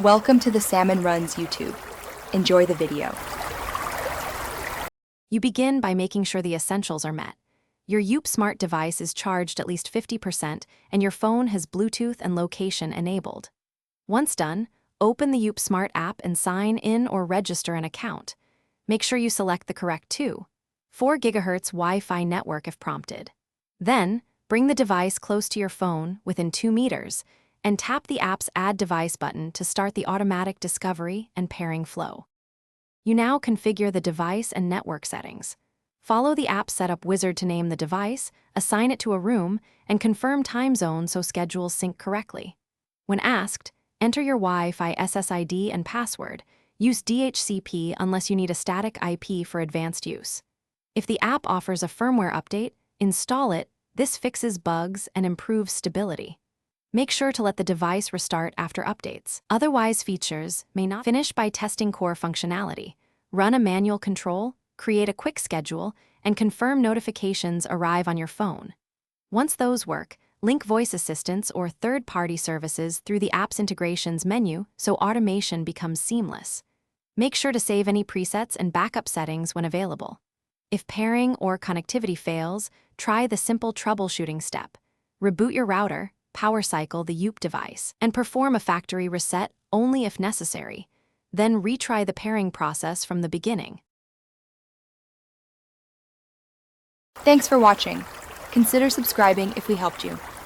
Welcome to the Salmon Runs YouTube. Enjoy the video. You begin by making sure the essentials are met. Your EWPE Smart device is charged at least 50% and your phone has Bluetooth and location enabled. Once done, open the EWPE Smart app and sign in or register an account. Make sure you select the correct 4 GHz Wi-Fi network if prompted. Then, bring the device close to your phone within 2 meters and tap the app's Add Device button to start the automatic discovery and pairing flow. You now configure the device and network settings. Follow the app setup wizard to name the device, assign it to a room, and confirm time zone so schedules sync correctly. When asked, enter your Wi-Fi SSID and password. Use DHCP unless you need a static IP for advanced use. If the app offers a firmware update, install it. This fixes bugs and improves stability. Make sure to let the device restart after updates. Otherwise, features may not finish by testing core functionality. Run a manual control, create a quick schedule, and confirm notifications arrive on your phone. Once those work, link voice assistants or third-party services through the app's integrations menu so automation becomes seamless. Make sure to save any presets and backup settings when available. If pairing or connectivity fails, try the simple troubleshooting step. Reboot your router, power cycle the EWPE device, and perform a factory reset only if necessary. Then retry the pairing process from the beginning. Thanks for watching. Consider subscribing if we helped you.